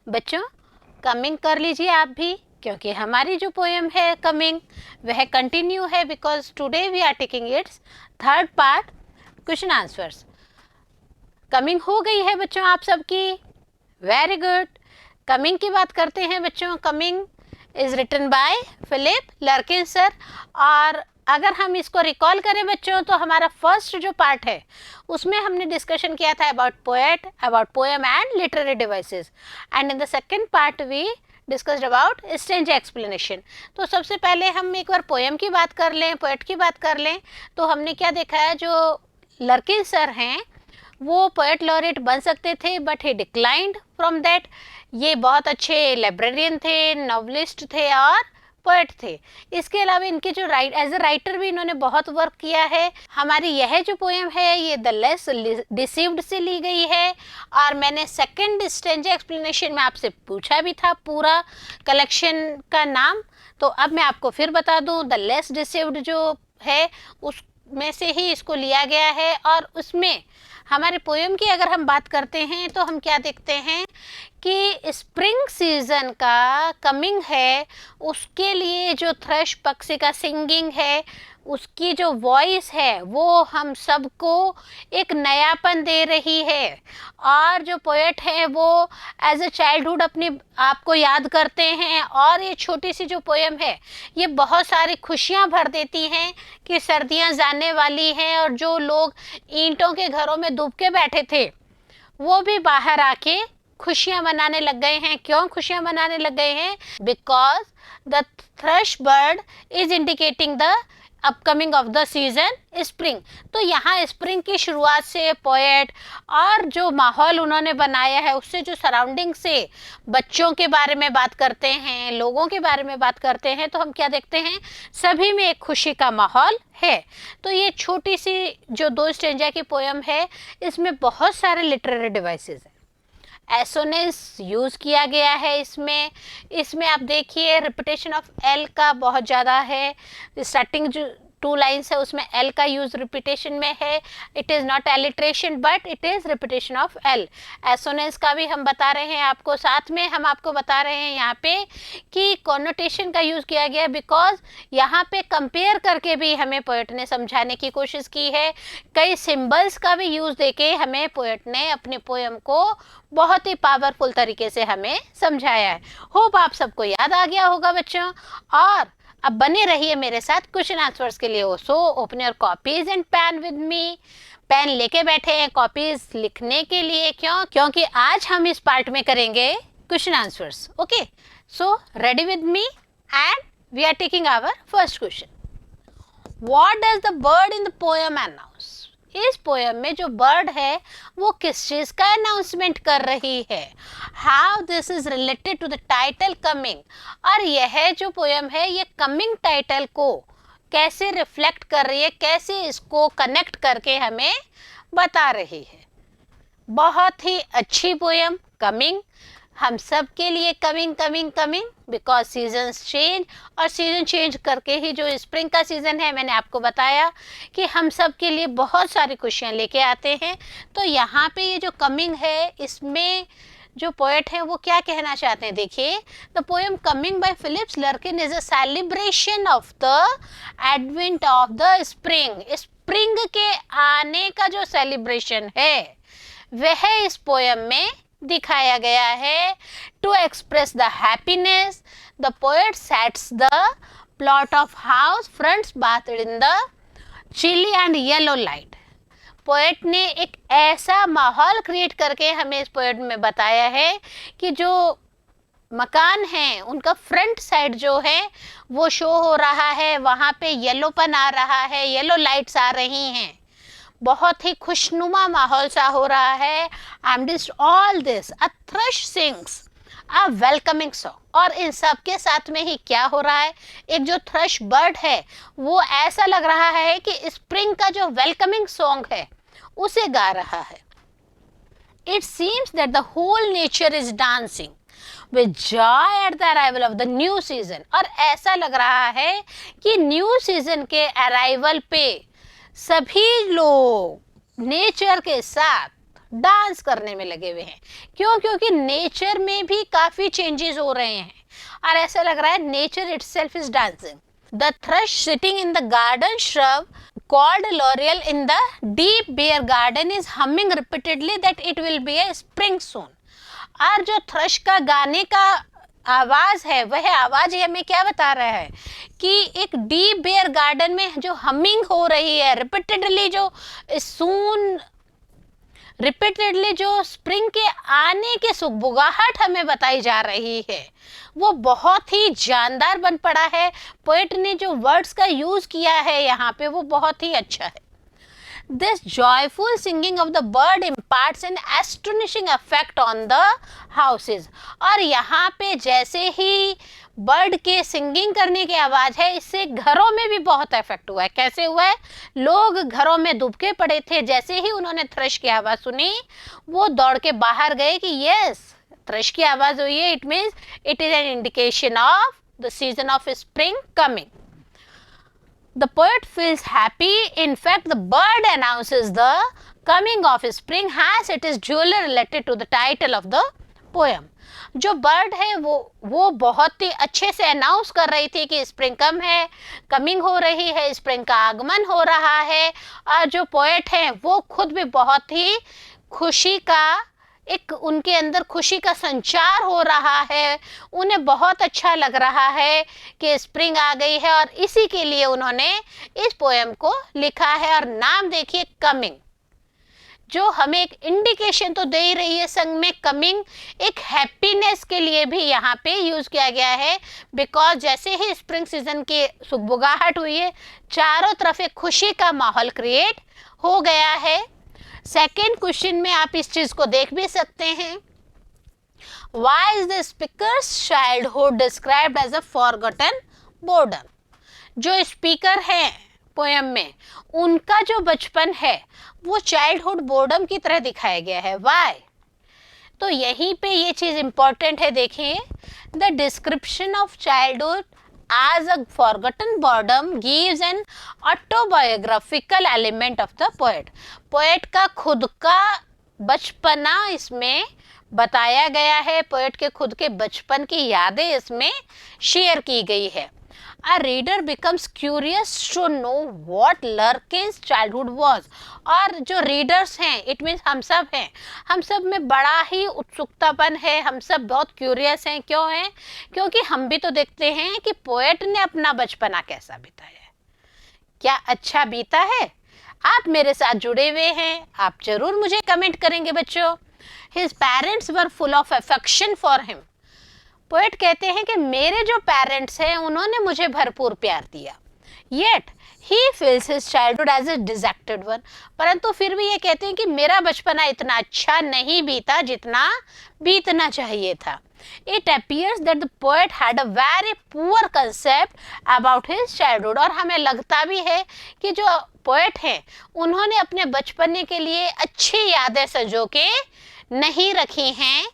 बच्चों कमिंग कर लीजिए आप भी, क्योंकि हमारी जो पोएम है कमिंग वह कंटिन्यू है, because today we are taking its third part question answers. Coming हो गई है बच्चों आप सबकी, वेरी गुड। कमिंग की बात करते हैं बच्चों। Coming is written by Philip Larkin sir. और अगर हम इसको रिकॉल करें बच्चों तो हमारा फर्स्ट जो पार्ट है उसमें हमने डिस्कशन किया था about poet, about poem and literary devices, and in the second part we discussed about strange explanation. तो सबसे पहले हम एक बार पोएम की बात कर लें, पोएट की बात कर लें। तो हमने क्या देखा है, जो लर्किन सर हैं वो पोएट लॉरेट बन सकते थे, but he declined from that. ये बहुत अच्छे लाइब्रेरियन थे, नॉवलिस्ट थे और पोएट थे। इसके अलावा इनके जो एज अ राइटर भी इन्होंने बहुत वर्क किया है। हमारी यह जो पोएम है ये द लेस डिसीव्ड से ली गई है, और मैंने सेकंड स्ट्रेंज एक्सप्लेनेशन में आपसे पूछा भी था पूरा कलेक्शन का नाम। तो अब मैं आपको फिर बता दूं, द लेस डिसीव्ड जो है उसमें से ही इसको लिया गया है। और उसमें हमारे पोएम की अगर हम बात करते हैं तो हम क्या देखते हैं कि स्प्रिंग सीजन का कमिंग है, उसके लिए जो थ्रश पक्षी का सिंगिंग है, उसकी जो वॉइस है वो हम सबको एक नयापन दे रही है। और जो पोएट है वो एज अ चाइल्डहुड अपने आप को याद करते हैं, और ये छोटी सी जो पोएम है ये बहुत सारी खुशियाँ भर देती हैं कि सर्दियाँ जाने वाली हैं, और जो लोग ईंटों के घरों में डूब के बैठे थे वो भी बाहर आके खुशियां मनाने लग गए हैं। क्यों खुशियां मनाने लग गए हैं? Because the thrust bird is indicating the upcoming of the season spring. तो यहाँ स्प्रिंग की शुरुआत से पोएट और जो माहौल उन्होंने बनाया है उससे, जो सराउंडिंग से बच्चों के बारे में बात करते हैं, लोगों के बारे में बात करते हैं, तो हम क्या देखते हैं, सभी में एक खुशी का माहौल है। तो ये छोटी सी जो दो स्टेंजा की पोएम है इसमें बहुत सारे लिटरेरी डिवाइसेस हैं। एसोनेंस यूज़ किया गया है इसमें आप देखिए रिपीटेशन ऑफ एल का बहुत ज़्यादा है। स्टार्टिंग जो 2 लाइन्स है उसमें एल का यूज़ रिपीटेशन में है। It is not alliteration but it is repetition of L. Assonance का भी हम बता रहे हैं आपको, साथ में हम आपको बता रहे हैं यहाँ पे कि कॉनोटेशन का यूज़ किया गया है, बिकॉज यहाँ पे कंपेयर करके भी हमें पोएट ने समझाने की कोशिश की है। कई सिंबल्स का भी यूज़ देके हमें पोएट ने अपने पोएम को बहुत ही पावरफुल तरीके से हमें समझाया है। होप आप सबको याद आ गया होगा बच्चों। और अब बने रहिए मेरे साथ क्वेश्चन आंसर्स के लिए। So open your copies and pen with me. Pen लेके बैठे हैं कॉपीज लिखने के लिए। क्यों? क्योंकि आज हम इस पार्ट में करेंगे question answers. Okay, so ready with me and we are taking our first question. What does the bird in the poem announce? इस पोएम में जो बर्ड है वो किस चीज का अनाउंसमेंट कर रही है? How this is related to the title coming. और यह जो पोएम है ये कमिंग टाइटल को कैसे रिफ्लेक्ट कर रही है, कैसे इसको कनेक्ट करके हमें बता रही है। बहुत ही अच्छी पोएम कमिंग, हम सब के लिए coming coming coming, because seasons change, और सीजन चेंज करके ही जो स्प्रिंग का सीजन है मैंने आपको बताया कि हम सब के लिए बहुत सारी खुशियाँ लेके आते हैं। तो यहाँ पे ये जो कमिंग है इसमें जो पोएट है वो क्या कहना चाहते हैं, देखिए। The poem coming by Philips Larkin is a celebration of the advent of the spring. Spring के आने का जो सेलिब्रेशन है वह इस पोएम में दिखाया गया है। To express the happiness the poet sets the plot of house fronts bathed in the chilly and yellow light. Poet ने एक ऐसा माहौल क्रिएट करके हमें इस पोएट में बताया है कि जो मकान हैं उनका फ्रंट साइड जो है वो शो हो रहा है, वहाँ पे येलोपन आ रहा है, येलो लाइट्स आ रही हैं, बहुत ही खुशनुमा माहौल सा हो रहा है। Amidst all this a thrush sings a welcoming song. और इन सब के साथ में ही क्या हो रहा है, एक जो थ्रश बर्ड है वो ऐसा लग रहा है कि स्प्रिंग का जो वेलकमिंग सॉन्ग है उसे गा रहा है। It seems that the whole nature is dancing with joy at the arrival of the new season। और ऐसा लग रहा है कि न्यू सीजन के अराइवल पे सभी लोग नेचर के साथ डांस करने में लगे हुए हैं। क्यों? क्योंकि नेचर में भी काफी चेंजेस हो रहे हैं और ऐसा लग रहा है nature itself is dancing. The thrust sitting in the garden shrub called L'Oreal in the deep bare garden is humming repeatedly that it will be a spring soon। और जो थ्रश का गाने का आवाज है, वह आवाज हमें क्या बता रहा है कि एक डीप बेयर गार्डन में जो हमिंग हो रही है रिपीटेडली, जो सून रिपीटेडली जो स्प्रिंग के आने की सुगबुगाहट हमें बताई जा रही है, वो बहुत ही जानदार बन पड़ा है। पोएट ने जो वर्ड्स का यूज किया है यहाँ पे वो बहुत ही अच्छा है। This joyful singing of the bird imparts an astonishing effect on the houses। और यहाँ पे जैसे ही बर्ड के सिंगिंग करने की आवाज़ है, इससे घरों में भी बहुत इफेक्ट हुआ है। कैसे हुआ है? लोग घरों में दुबके पड़े थे, जैसे ही उन्होंने थ्रश की आवाज़ सुनी वो दौड़ के बाहर गए कि यस, थ्रश की आवाज़ हुई है, it means it is an indication of the season of spring coming. The poet feels happy. In fact, the bird announces the coming of spring as it is duly related to the title of the poem। जो bird है वो बहुत ही अच्छे से announce कर रही थी कि स्प्रिंग कमिंग हो रही है, स्प्रिंग का आगमन हो रहा है। और जो पोएट है वो खुद भी बहुत ही खुशी का एक उनके अंदर खुशी का संचार हो रहा है, उन्हें बहुत अच्छा लग रहा है कि स्प्रिंग आ गई है और इसी के लिए उन्होंने इस पोएम को लिखा है। और नाम देखिए कमिंग, जो हमें एक इंडिकेशन तो दे ही रही है। संग में कमिंग एक हैप्पीनेस के लिए भी यहाँ पे यूज किया गया है, बिकॉज जैसे ही स्प्रिंग सीजन की सुगबुगाहट हुई है, चारों तरफ एक खुशी का माहौल क्रिएट हो गया है। सेकेंड क्वेश्चन में आप इस चीज को देख भी सकते हैं। Why is the speaker's childhood described as a forgotten boredom? जो स्पीकर है पोएम में, उनका जो बचपन है वो चाइल्डहुड बोर्डम की तरह दिखाया गया है। Why? तो यहीं पे ये चीज इंपॉर्टेंट है। देखिए, the description of childhood as a forgotten boredom gives an autobiographical element of the poet। Poet का खुद का बचपना इसमें बताया गया है, पोएट के खुद के बचपन की यादें इसमें शेयर की गई है। A reader becomes curious to know what Larkin's childhood was। और जो रीडर्स हैं, इट मीन्स हम सब हैं, हम सब में बड़ा ही उत्सुकतापन है, हम सब बहुत क्यूरियस हैं। क्यों हैं? क्योंकि हम भी तो देखते हैं कि पोएट ने अपना बचपना कैसा बिताया है, क्या अच्छा बीता है। आप मेरे साथ जुड़े हुए हैं, आप जरूर मुझे कमेंट करेंगे बच्चों। His parents were full of affection for him। Poet कहते हैं कि मेरे जो पेरेंट्स हैं उन्होंने मुझे भरपूर प्यार दिया। Yet he feels his childhood as a dejected one. परंतु फिर भी ये कहते हैं कि मेरा बचपना इतना अच्छा नहीं बीता जितना बीतना चाहिए था। It appears that the poet had a very poor concept about his childhood. और हमें लगता भी है कि जो पोएट हैं उन्होंने अपने बचपने के लिए अच्छी यादें संजो के नहीं रखी हैं।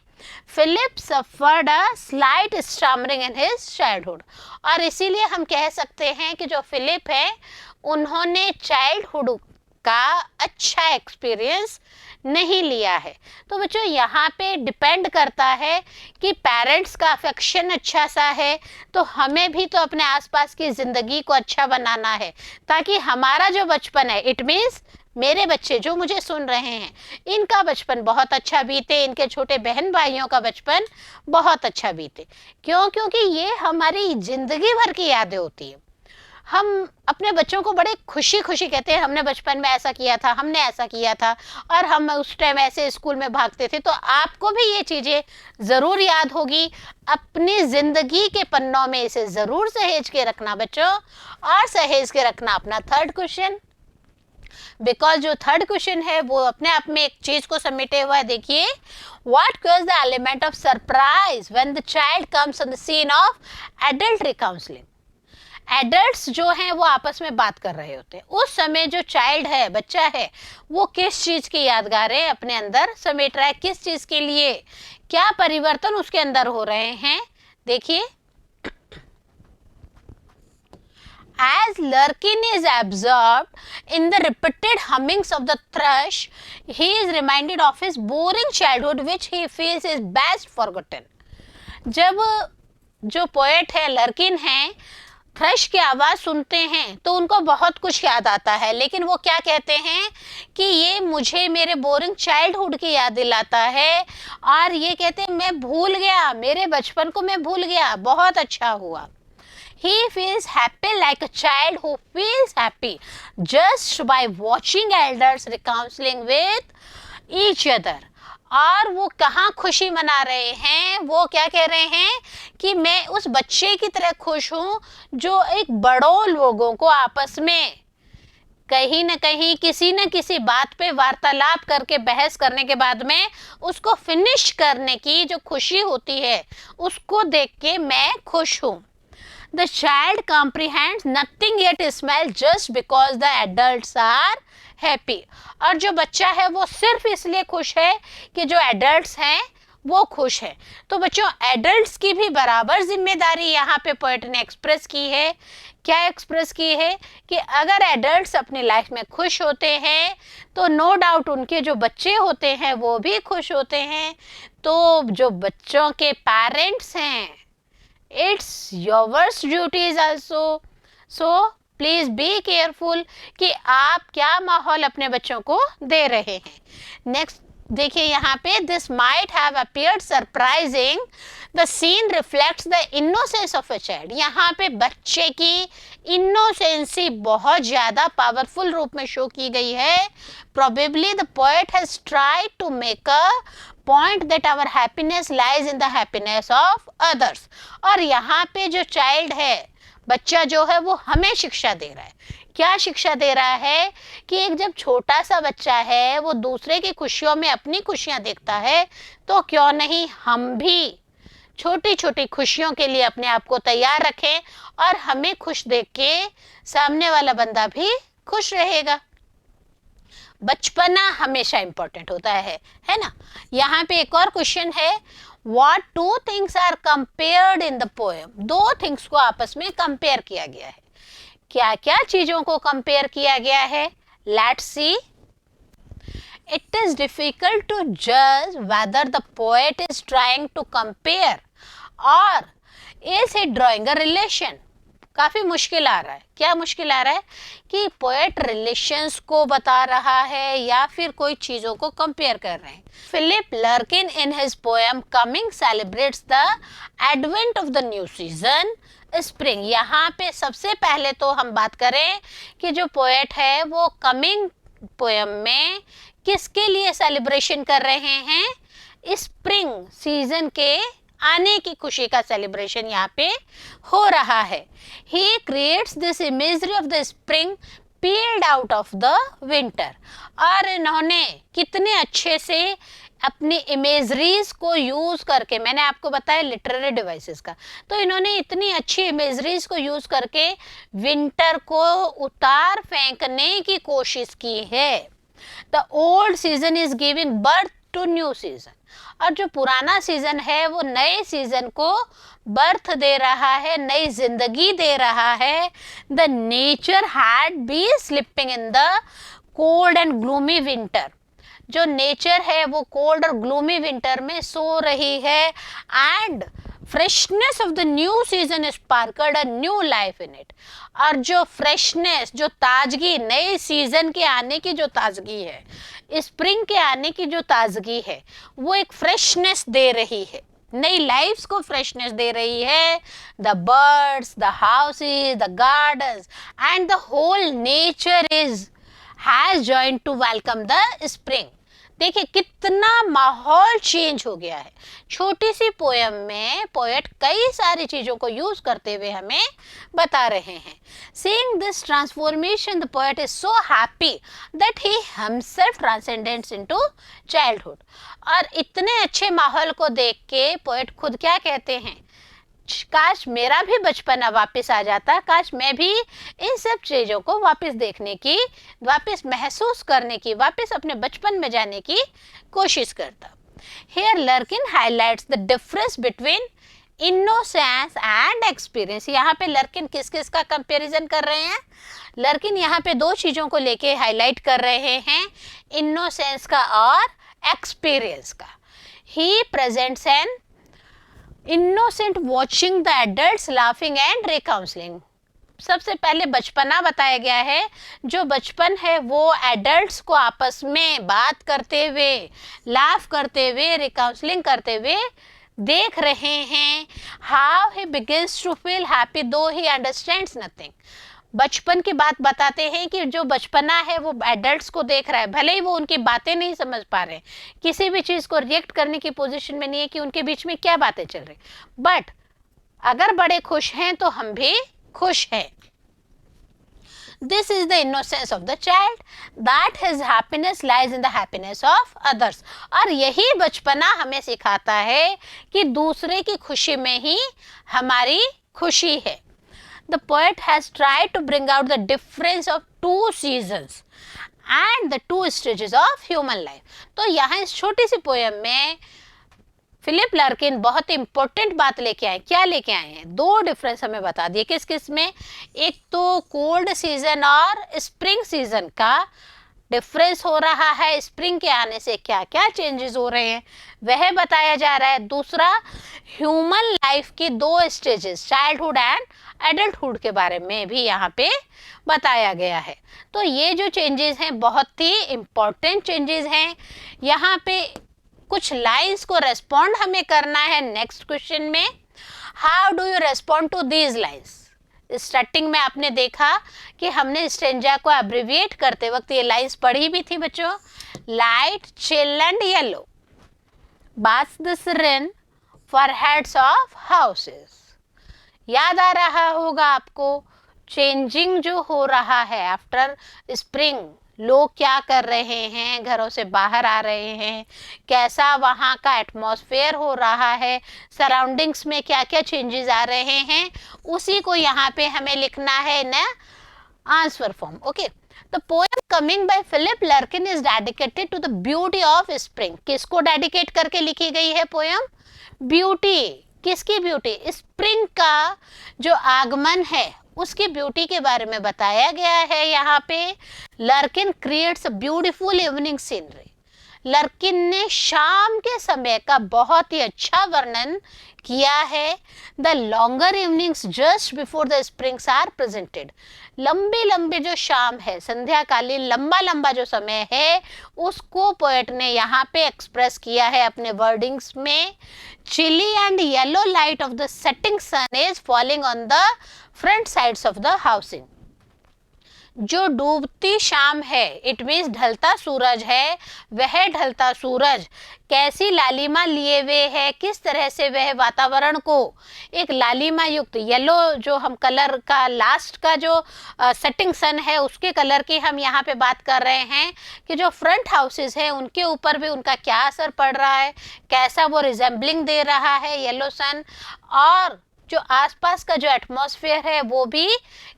Philip suffered a slight stammering in his childhood. और इसीलिए हम कह सकते हैं कि जो फिलिप है उन्होंने चाइल्डहुड का अच्छा एक्सपीरियंस नहीं लिया है। तो बच्चों यहाँ पे डिपेंड करता है कि पेरेंट्स का अफेक्शन अच्छा सा है, तो हमें भी तो अपने आसपास की ज़िंदगी को अच्छा बनाना है ताकि हमारा जो बचपन है, इट मीन्स मेरे बच्चे जो मुझे सुन रहे हैं, इनका बचपन बहुत अच्छा बीते, इनके छोटे बहन भाइयों का बचपन बहुत अच्छा बीते। क्यों? क्योंकि ये हमारी ज़िंदगी भर की यादें होती हैं। हम अपने बच्चों को बड़े खुशी खुशी कहते हैं हमने बचपन में ऐसा किया था, हमने ऐसा किया था, और हम उस टाइम ऐसे स्कूल में भागते थे। तो आपको भी ये चीज़ें ज़रूर याद होगी, अपनी ज़िंदगी के पन्नों में इसे ज़रूर सहेज के रखना बच्चों। और सहेज के रखना अपना थर्ड क्वेश्चन, बिकॉज जो थर्ड क्वेश्चन है वो अपने आप में एक चीज को समेटे हुआ है। देखिए, what creates the element of surprise when the child comes on the scene of adult counselling. Adults जो हैं वो आपस में बात कर रहे होते हैं, उस समय जो चाइल्ड है, बच्चा है, वो किस चीज की यादगारें अपने अंदर समेट रहा है, किस चीज के लिए क्या परिवर्तन उसके अंदर हो रहे हैं। देखिए, As Larkin is absorbed in the repeated hummings of the thrush, he is reminded of his boring childhood which he feels is best forgotten. जब जो पोएट है लर्किन है थ्रश की आवाज़ सुनते हैं तो उनको बहुत कुछ याद आता है, लेकिन वो क्या कहते हैं कि ये मुझे मेरे बोरिंग चाइल्डहुड की याद दिलाता है, और ये कहते हैं मैं भूल गया, मेरे बचपन को मैं भूल गया, बहुत अच्छा हुआ. He feels happy like a child who feels happy just by watching elders reconciling with each other. और वो कहाँ खुशी मना रहे हैं, वो क्या कह रहे हैं कि मैं उस बच्चे की तरह खुश हूँ जो एक बड़ों लोगों को आपस में कहीं न कहीं किसी न किसी बात पे वार्तालाप करके बहस करने के बाद में उसको फिनिश करने की जो खुशी होती है उसको देख के मैं खुश हूँ. The child comprehends nothing yet smile just because the adults are happy. और जो बच्चा है वो सिर्फ इसलिए खुश है कि जो एडल्ट्स हैं वो खुश है. तो बच्चों एडल्ट्स की भी बराबर जिम्मेदारी यहाँ पे पोएट ने एक्सप्रेस की है. क्या एक्सप्रेस की है कि अगर एडल्ट्स अपनी लाइफ में खुश होते हैं तो नो डाउट उनके जो बच्चे होते हैं वो भी खुश होते हैं. तो जो बच्चों के पेरेंट्स हैं it's your duties also, so please be careful कि आप क्या माहौल अपने बच्चों को दे रहे हैं. नेक्स्ट देखिए यहाँ पे this might have appeared surprising, the scene reflects the innocence of a child. यहाँ पे बच्चे की इनोसेंसी बहुत ज़्यादा पावरफुल रूप में शो की गई है. Probably the poet has tried to make a point that our happiness lies in the happiness of others. और यहाँ पे जो चाइल्ड है, बच्चा जो है वो हमें शिक्षा दे रहा है. क्या शिक्षा दे रहा है कि एक जब छोटा सा बच्चा है वो दूसरे की खुशियों में अपनी खुशियाँ देखता है तो क्यों नहीं हम भी छोटी छोटी खुशियों के लिए अपने आप को तैयार रखें और हमें खुश देख के सामने वाला बंदा भी खुश रहेगा. बचपना हमेशा इम्पोर्टेंट होता है ना. यहाँ पे एक और क्वेश्चन है, What two things are compared in the poem? दो थिंग्स को आपस में कंपेयर किया गया है. क्या क्या चीजों को कंपेयर किया गया है? Let's see. It is difficult to judge whether the poet is trying to compare or is he drawing a relation. काफ़ी मुश्किल आ रहा है. क्या मुश्किल आ रहा है कि पोएट रिलेशंस को बता रहा है या फिर कोई चीज़ों को कंपेयर कर रहे हैं. Philip Larkin in his poem coming celebrates the advent of the new season spring. यहाँ पे सबसे पहले तो हम बात करें कि जो पोएट है वो कमिंग पोएम में किसके लिए सेलिब्रेशन कर रहे हैं? स्प्रिंग सीजन के आने की खुशी का सेलिब्रेशन यहाँ पे हो रहा है. He creates this imagery of the spring peeled out of the winter. और इन्होंने कितने अच्छे से अपनी इमेजरीज को यूज़ करके, मैंने आपको बताया लिटरेरी डिवाइसेस का, तो इन्होंने इतनी अच्छी इमेजरीज को यूज़ करके विंटर को उतार फेंकने की कोशिश की है. The old season is giving birth to new season. और जो पुराना सीजन है वो नए सीजन को बर्थ दे रहा है, नई जिंदगी दे रहा है. The nature had be slipping in the cold and gloomy winter. जो नेचर है वो कोल्ड और ग्लूमी विंटर में सो रही है. And freshness of the new season sparkled a new life in it. और जो फ्रेशनेस, जो ताजगी, नए सीजन के आने की जो ताजगी है, स्प्रिंग के आने की जो ताजगी है, वो एक फ्रेशनेस दे रही है, नई लाइफ्स को फ्रेशनेस दे रही है. The birds, the houses, the gardens and the whole nature has joined to welcome the spring. देखिए कितना माहौल चेंज हो गया है. छोटी सी पोएम में पोएट कई सारी चीज़ों को यूज़ करते हुए हमें बता रहे हैं. Seeing this transformation, the poet is so happy that he himself transcends into childhood. और इतने अच्छे माहौल को देख के पोएट खुद क्या कहते हैं? काश मेरा भी बचपना वापस आ जाता, काश मैं भी इन सब चीज़ों को वापस देखने की, वापस महसूस करने की, वापस अपने बचपन में जाने की कोशिश करता. Here Larkin highlights the difference between innocence and experience. यहाँ पे लर्किन किस किस का कंपैरिजन कर रहे हैं? लर्किन यहाँ पे दो चीज़ों को लेके हाईलाइट कर रहे हैं, इनोसेंस का और एक्सपीरियंस का। He presents an innocent watching the adults laughing and reconciling. सबसे पहले बचपना बताया गया है, जो बचपन है वो एडल्ट्स को आपस में बात करते हुए, लाफ करते हुए, रिकाउंसलिंग करते हुए देख रहे हैं। How he begins to feel happy though he understands nothing. बचपन की बात बताते हैं कि जो बचपना है वो एडल्ट्स को देख रहा है, भले ही वो उनकी बातें नहीं समझ पा रहे, किसी भी चीज़ को रिएक्ट करने की पोजीशन में नहीं है कि उनके बीच में क्या बातें चल रही, बट अगर बड़े खुश हैं तो हम भी खुश हैं। This is the innocence of the child, that his happiness lies in the happiness of others। और यही बचपना हमें सिखाता है कि दूसरे की खुशी में ही हमारी खुशी है। The poet has tried to bring out the difference of two seasons and the two stages of human life। तो यहाँ इस छोटी सी पोएम में फिलिप लर्किन बहुत इंपॉर्टेंट बात लेके आए। क्या लेके आए हैं? दो डिफरेंस हमें बता दिए। किस किस में? एक तो कोल्ड सीजन और स्प्रिंग सीजन का डिफरेंस हो रहा है, स्प्रिंग के आने से क्या क्या चेंजेस हो रहे हैं वह बताया जा रहा है। दूसरा, ह्यूमन लाइफ की दो स्टेजेस, चाइल्डहुड एंड एडल्टहुड के बारे में भी यहाँ पे बताया गया है। तो ये जो चेंजेस हैं बहुत ही इम्पोर्टेंट चेंजेस हैं। यहाँ पे कुछ लाइंस को रेस्पॉन्ड हमें करना है नेक्स्ट क्वेश्चन में। How do you respond to these lines? Starting में आपने देखा कि हमने स्टेंजा को एब्रिविएट करते वक्त ये लाइंस पढ़ी भी थी बच्चों। Light, chill and yellow, baths the siren for heads of houses. याद आ रहा होगा आपको, चेंजिंग जो हो रहा है आफ्टर स्प्रिंग, लोग क्या कर रहे हैं, घरों से बाहर आ रहे हैं, कैसा वहाँ का एटमॉस्फेयर हो रहा है, सराउंडिंग्स में क्या क्या चेंजेस आ रहे हैं, उसी को यहाँ पे हमें लिखना है ना answer form. Okay, the poem coming by Philip Larkin is dedicated to the beauty of spring. किसको डेडिकेट करके लिखी गई है पोएम? ब्यूटी। किसकी ब्यूटी? स्प्रिंग का जो आगमन है उसकी ब्यूटी के बारे में बताया गया है। यहाँ पे लर्किन क्रिएट्स ब्यूटीफुल इवनिंग सीनरी। लर्किन ने शाम के समय का बहुत ही अच्छा वर्णन किया है। The longer evenings just before the springs are presented. लंबी लंबी जो शाम है, संध्याकालीन लंबा लंबा जो समय है, उसको पोएट ने यहाँ पे एक्सप्रेस किया है अपने वर्डिंग्स में। Chilly and yellow light of the setting sun is falling on the front sides of the housing. जो डूबती शाम है, इट मीन्स ढलता सूरज है, वह ढलता सूरज कैसी लालिमा लिए हुए है, किस तरह से वह वातावरण को एक लालिमा युक्त, येलो जो हम कलर का लास्ट का जो सेटिंग सन है उसके कलर की हम यहाँ पे बात कर रहे हैं कि जो फ्रंट हाउसेस हैं उनके ऊपर भी उनका क्या असर पड़ रहा है, कैसा वो रिजेंबलिंग दे रहा है येलो सन, और जो आसपास का जो एटमॉस्फेयर है वो भी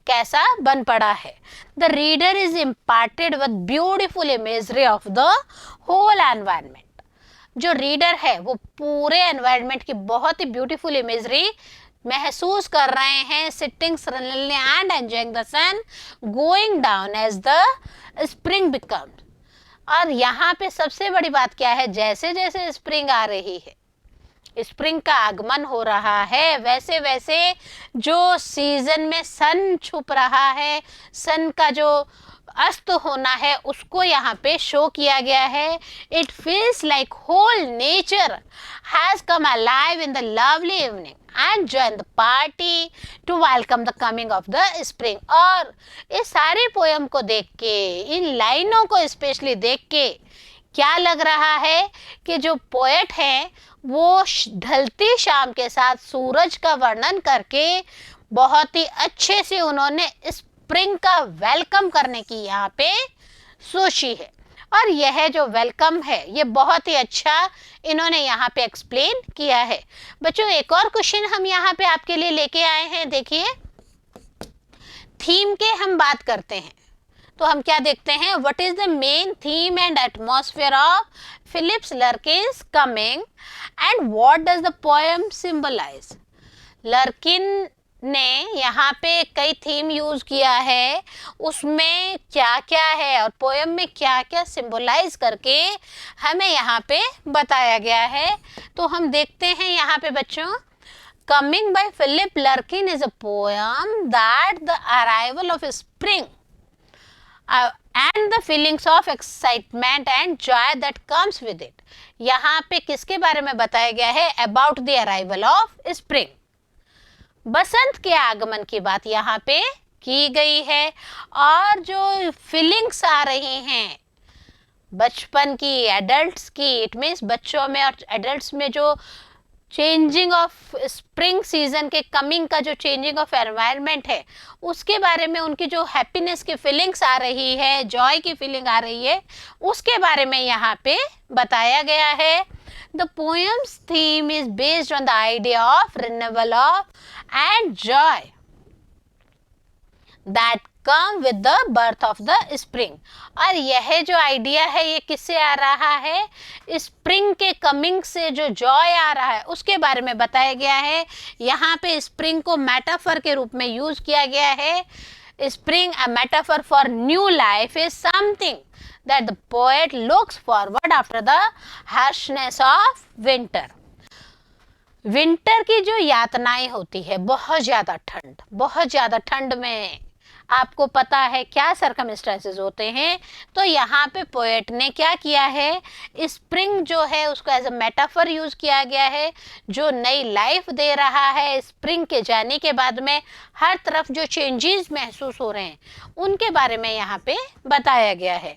कैसा बन पड़ा है। The reader is imparted with beautiful imagery of the whole environment. जो रीडर है वो पूरे एनवायरनमेंट की बहुत ही ब्यूटीफुल इमेजरी महसूस कर रहे हैं। Sitting suddenly and enjoying the sun going down as the spring becomes. और यहाँ पे सबसे बड़ी बात क्या है, जैसे जैसे स्प्रिंग आ रही है, स्प्रिंग का आगमन हो रहा है, वैसे वैसे जो सीजन में सन छुप रहा है, सन का जो अस्त होना है उसको यहाँ पे शो किया गया है। It feels like whole nature has come alive in the lovely evening and join the party to welcome the coming of the spring. और इस सारे पोएम को देख के, इन लाइनों को स्पेशली देख के क्या लग रहा है कि जो पोएट हैं वो ढलती शाम के साथ सूरज का वर्णन करके बहुत ही अच्छे से उन्होंने स्प्रिंग का वेलकम करने की यहाँ पे सोची है। और यह जो वेलकम है ये बहुत ही अच्छा इन्होंने यहाँ पे एक्सप्लेन किया है। बच्चों एक और क्वेश्चन हम यहाँ पे आपके लिए लेके आए हैं। देखिए, थीम के हम बात करते हैं तो हम क्या देखते हैं, what is the main theme and atmosphere of Philips Larkin's coming and what does the poem symbolize. Larkin ने यहाँ पे कई थीम यूज किया है, उसमें क्या क्या है और पोएम में क्या क्या सिंबलाइज करके हमें यहाँ पे बताया गया है। तो हम देखते हैं यहाँ पे बच्चों, coming by Philip Larkin is a poem that the arrival of spring and the feelings of excitement and joy that comes with it। यहाँ पे किसके बारे में बताया गया है? about the arrival of spring, बसंत के आगमन की बात यहाँ पे की गई है। और जो फीलिंग्स आ रही हैं बचपन की, एडल्ट्स की, इट मीन्स बच्चों में और एडल्ट्स में जो चेंजिंग ऑफ स्प्रिंग सीजन के कमिंग का जो चेंजिंग ऑफ एनवायरनमेंट है, उसके बारे में उनकी जो हैप्पीनेस की फीलिंग्स आ रही है, जॉय की फीलिंग आ रही है, उसके बारे में यहाँ पे बताया गया है। The poems theme is based on the idea of renewal of and Joy that come with the birth of the spring. और यह जो आइडिया है ये किससे आ रहा है? स्प्रिंग के कमिंग से जो जॉय आ रहा है उसके बारे में बताया गया है। यहाँ पे स्प्रिंग को मेटाफर के रूप में यूज किया गया है। Spring a metaphor for new life is something that the poet looks forward after the harshness of winter. Winter की जो यातनाएं होती है, बहुत ज़्यादा ठंड में आपको पता है क्या सरकमस्टेंसेस होते हैं। तो यहाँ पे पोएट ने क्या किया है, स्प्रिंग जो है उसको एज अ मेटाफर यूज किया गया है, जो नई लाइफ दे रहा है। स्प्रिंग के जाने के बाद में हर तरफ जो चेंजेस महसूस हो रहे हैं उनके बारे में यहाँ पे बताया गया है।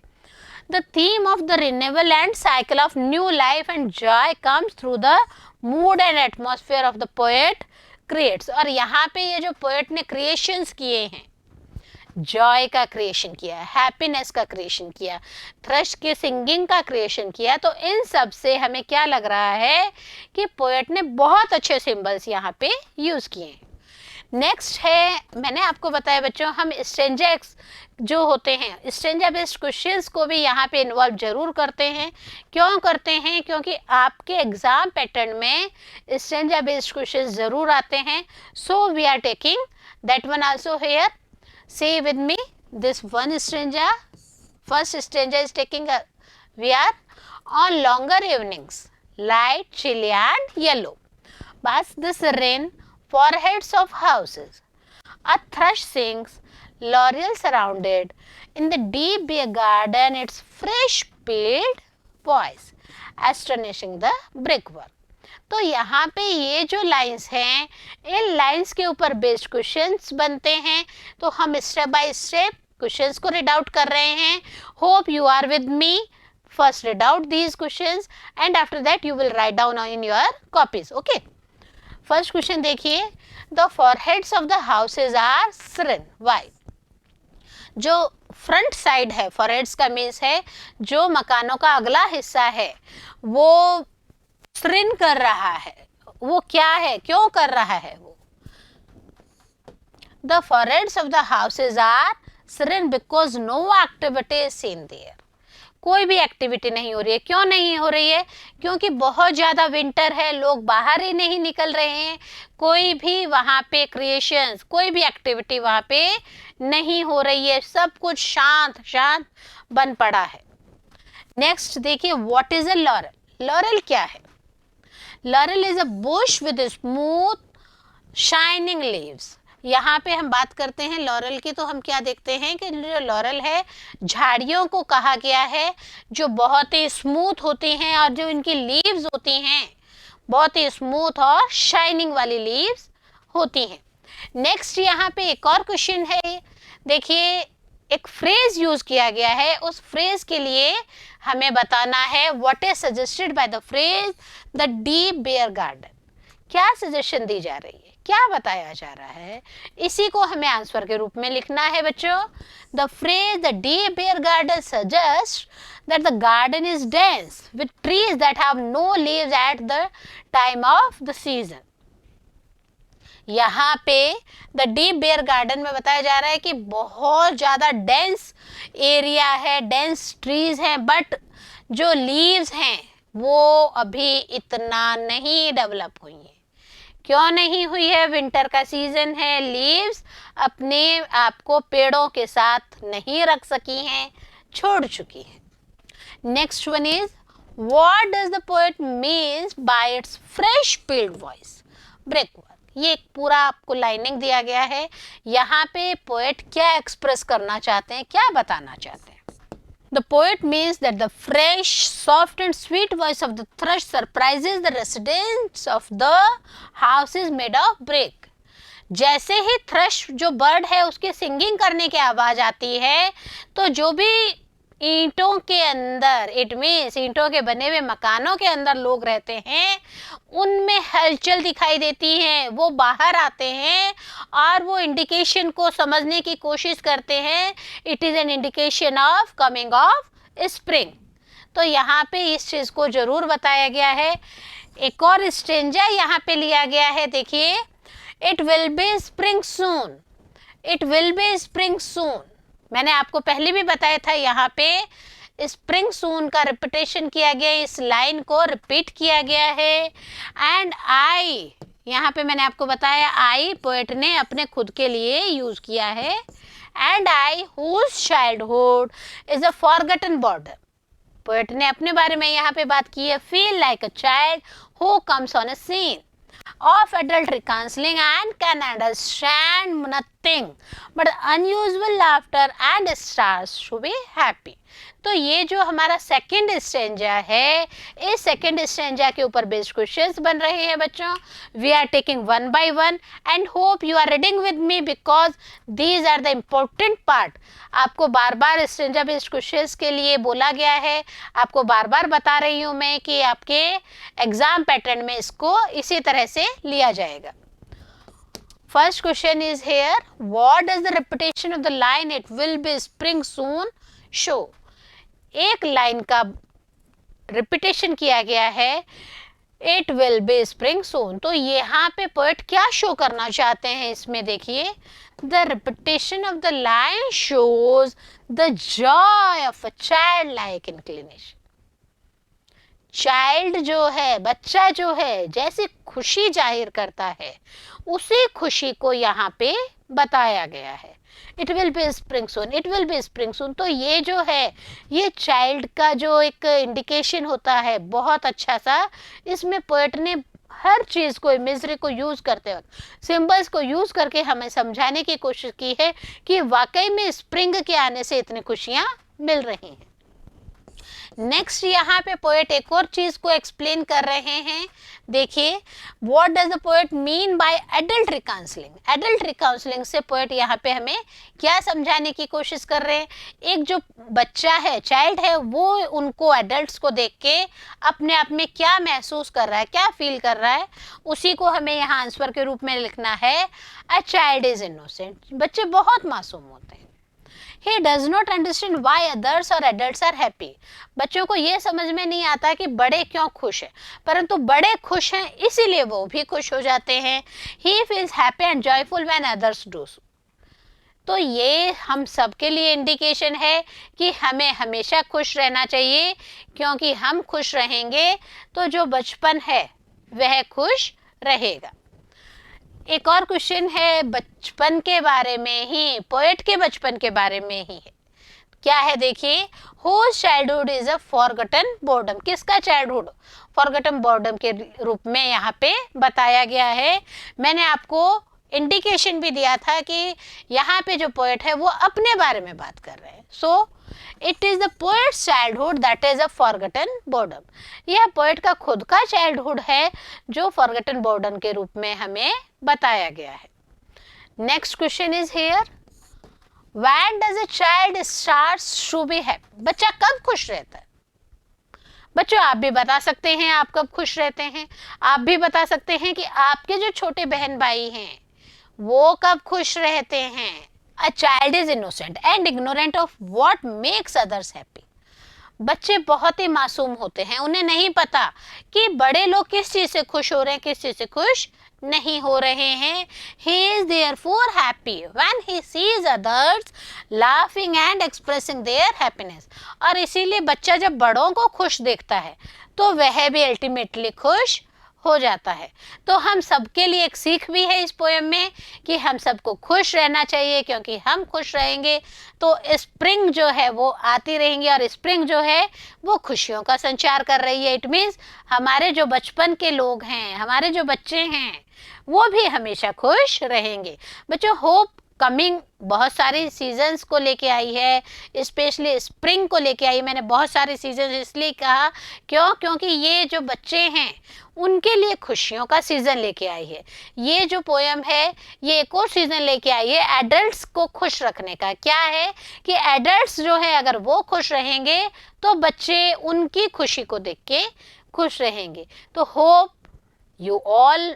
The theme of the renewal and cycle of new life and joy comes through the mood and atmosphere of the poet creates। और यहाँ पे ये जो पोएट ने क्रिएशंस किए हैं, जॉय का क्रिएशन किया, हैप्पीनेस का क्रिएशन किया, थ्रश के सिंगिंग का क्रिएशन किया, तो इन सब से हमें क्या लग रहा है कि पोएट ने बहुत अच्छे सिंबल्स यहाँ पे यूज किए हैं। नेक्स्ट है, मैंने आपको बताया बच्चों, हम स्ट्रेंजा जो होते हैं, स्ट्रेंजा बेस्ड क्वेश्चंस को भी यहाँ पे इन्वॉल्व जरूर करते हैं। क्यों करते हैं? क्योंकि आपके एग्जाम पैटर्न में स्ट्रेंजा बेस्ड क्वेश्चंस जरूर आते हैं। So we are taking that one also here. Say with me, this one stanza, first stanza is taking we are on longer evenings, light, chilly and yellow, past this rain, foreheads of houses, a thrush sings, laurel surrounded, in the deep beer garden its fresh peeled voice, astonishing the brickwork। तो यहाँ पे ये जो lines हैं, इन lines के ऊपर based questions बनते हैं। तो हम स्टेप बाय स्टेप क्वेश्चंस को रीड आउट कर रहे हैं। Hope you are with me. First read out these questions and after that you will write down in your copies. Okay, first question देखिए, the foreheads of the houses are serene. Why? जो front side है, foreheads का means है जो मकानों का अगला हिस्सा है, वो श्रिन कर रहा है। वो क्या है, क्यों कर रहा है वो? The foreheads of the houses are serene because no activity is seen there. कोई भी एक्टिविटी नहीं हो रही है। क्यों नहीं हो रही है? क्योंकि बहुत ज़्यादा विंटर है, लोग बाहर ही नहीं निकल रहे हैं, कोई भी वहाँ पे क्रिएशंस, कोई भी एक्टिविटी वहाँ पे नहीं हो रही है, सब कुछ शांत शांत बन पड़ा है। नेक्स्ट देखिए, what is a laurel? Laurel क्या है? Laurel is a bush with smooth shining leaves. यहाँ पे हम बात करते हैं लॉरेल की, तो हम क्या देखते हैं कि जो लॉरेल है, झाड़ियों को कहा गया है जो बहुत ही स्मूथ होती हैं और जो इनकी लीव्स होती हैं बहुत ही स्मूथ और शाइनिंग वाली लीव्स होती हैं। नेक्स्ट यहाँ पे एक और क्वेश्चन है, देखिए एक फ्रेज यूज किया गया है, उस फ्रेज के लिए हमें बताना है what is suggested by the phrase the deep bare garden. क्या सजेशन दी जा रही है, क्या बताया जा रहा है, इसी को हमें आंसर के रूप में लिखना है बच्चों। The phrase the deep bare garden suggest that the garden is dense with trees that have no leaves at the time of the season. यहाँ पे द डीप बेयर गार्डन में बताया जा रहा है कि बहुत ज़्यादा डेंस एरिया है, डेंस ट्रीज हैं, बट जो लीव्स हैं वो अभी इतना नहीं डेवलप हुई हैं। क्यों नहीं हुई है? विंटर का सीजन है, लीव्स अपने आप को पेड़ों के साथ नहीं रख सकी हैं, छोड़ चुकी हैं। Next one is what does the poet means by its fresh field voice? Break work. ये एक पूरा आपको लाइनिंग दिया गया है, यहाँ पे पोएट क्या एक्सप्रेस करना चाहते हैं, क्या बताना चाहते हैं? The poet means that the fresh, soft and sweet voice of the thrush surprises the residents of the houses made of brick. जैसे ही थ्रश जो बर्ड है उसके सिंगिंग करने की आवाज आती है, तो जो भी ईंटों के अंदर, इट मीन्स ईंटों के बने हुए मकानों के अंदर लोग रहते हैं, उनमें हलचल दिखाई देती है, वो बाहर आते हैं और वो इंडिकेशन को समझने की कोशिश करते हैं। It is an indication of coming of spring. तो यहाँ पे इस चीज़ को ज़रूर बताया गया है। एक और स्टेंजा यहाँ पे लिया गया है, देखिए, it will be spring soon, it will be spring soon. मैंने आपको पहले भी बताया था, यहाँ पे स्प्रिंग सून का रिपीटेशन किया गया, इस लाइन को रिपीट किया गया है। एंड आई, यहाँ पे मैंने आपको बताया आई पोएट ने अपने खुद के लिए यूज किया है। And I whose childhood is a forgotten border, poet ने अपने बारे में यहाँ पे बात की है। Feel like a child who comes on a scene of adult recounseling and can understand nothing but unusual laughter and stars to be happy. तो ये जो हमारा सेकेंड स्टेंजा है, इस सेकेंड स्टेंजा के ऊपर बेस्ड क्वेश्चंस बन रहे हैं बच्चों। We are taking one by one and hope you are reading with me because these are the important part. आपको बार बार स्टेंजा बेस्ड क्वेश्चंस के लिए बोला गया है, आपको बार बार बता रही हूँ मैं कि आपके एग्जाम पैटर्न में इसको इसी तरह से लिया जाएगा। First question is here, what does the repetition of the line it will be spring soon show? एक लाइन का रिपीटेशन किया गया है, it will be spring soon. तो यहाँ पे पोएट क्या शो करना चाहते हैं इसमें? देखिए, the repetition of the line shows the Joy of a child like inclination. Child जो है, बच्चा जो है, जैसे खुशी जाहिर करता है, उसी खुशी को यहाँ पे बताया गया है। It will be spring soon, it will be spring soon. तो ये जो है, ये चाइल्ड का जो एक इंडिकेशन होता है बहुत अच्छा सा, इसमें पोएट ने हर चीज़ को, इमेजरी को यूज़ करते वक्त, सिंबल्स को यूज़ करके हमें समझाने की कोशिश की है कि वाकई में स्प्रिंग के आने से इतनी खुशियाँ मिल रही हैं। नेक्स्ट यहाँ पे पोएट एक और चीज को एक्सप्लेन कर रहे हैं। देखिए, what does the poet mean by adult reconciling? Adult reconciling से पोएट यहाँ पे हमें क्या समझाने की कोशिश कर रहे हैं? एक जो बच्चा है, चाइल्ड है, वो उनको एडल्ट्स को देख के अपने आप में क्या महसूस कर रहा है, क्या फील कर रहा है, उसी को हमें यहाँ आंसर के रूप में लिखना है। अ चाइल्ड इज इनोसेंट, बच्चे बहुत मासूम होते हैं। He does not understand why others or adults are happy. बच्चों को ये समझ में नहीं आता कि बड़े क्यों खुश हैं, परंतु बड़े खुश हैं इसीलिए वो भी खुश हो जाते हैं। He feels happy and joyful when others do so. तो ये हम सबके लिए इंडिकेशन है कि हमें हमेशा खुश रहना चाहिए, क्योंकि हम खुश रहेंगे तो जो बचपन है वह खुश रहेगा। एक और क्वेश्चन है बचपन के बारे में ही, पोएट के बचपन के बारे में ही है। क्या है? देखिए, whose childhood is a forgotten boredom? किसका चाइल्डहुड फॉरगटन बोर्डम के रूप में यहाँ पे बताया गया है। मैंने आपको इंडिकेशन भी दिया था कि यहाँ पे जो पोएट है वो अपने बारे में बात कर रहे हैं। So it is the poets childhood that is a forgotten boredom. यह पोएट का खुद का चाइल्डहुड है जो फॉरगटन बोर्डम के रूप में हमें बताया गया है। Next question is here, when does a child starts to be happy? बच्चा कब खुश रहता है? बच्चों, आप भी बता सकते हैं आप कब खुश रहते हैं। आप भी बता सकते हैं कि आपके जो छोटे बहन भाई हैं वो कब खुश रहते हैं। A child is innocent and ignorant of what makes others happy. बच्चे बहुत ही मासूम होते हैं, उन्हें नहीं पता कि बड़े लोग किस चीज़ से खुश हो रहे हैं, किस चीज़ से खुश नहीं हो रहे हैं। He is therefore happy when he sees others laughing and expressing their happiness. और इसीलिए बच्चा जब बड़ों को खुश देखता है तो वह भी अल्टीमेटली खुश हो जाता है। तो हम सबके लिए एक सीख भी है इस पोएम में कि हम सबको खुश रहना चाहिए, क्योंकि हम खुश रहेंगे तो स्प्रिंग जो है वो आती रहेंगी, और स्प्रिंग जो है वो खुशियों का संचार कर रही है। इट मीन्स हमारे जो बचपन के लोग हैं, हमारे जो बच्चे हैं, वो भी हमेशा खुश रहेंगे। बच्चों, होप कमिंग बहुत सारी सीजन्स को लेके आई है, स्पेशली स्प्रिंग को लेके आई। मैंने बहुत सारे सीजन इसलिए कहा क्योंकि ये जो बच्चे हैं उनके लिए खुशियों का सीज़न लेके आई है। ये जो पोएम है ये एक और सीज़न लेके आई है एडल्ट्स को खुश रखने का। क्या है कि एडल्ट्स जो है अगर वो खुश रहेंगे तो बच्चे उनकी खुशी को देख के खुश रहेंगे। तो hope you all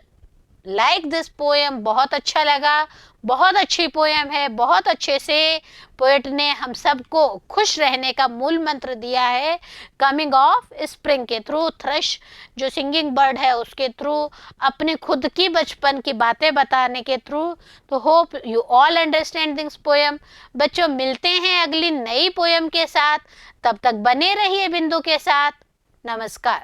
like this poem. बहुत अच्छा लगा, बहुत अच्छी पोएम है। बहुत अच्छे से पोएट ने हम सबको खुश रहने का मूल मंत्र दिया है, कमिंग ऑफ स्प्रिंग के थ्रू, थ्रश जो सिंगिंग बर्ड है उसके थ्रू, अपने खुद की बचपन की बातें बताने के थ्रू। तो hope you all understand this poem. बच्चों, मिलते हैं अगली नई पोएम के साथ, तब तक बने रहिए बिंदु के साथ। नमस्कार।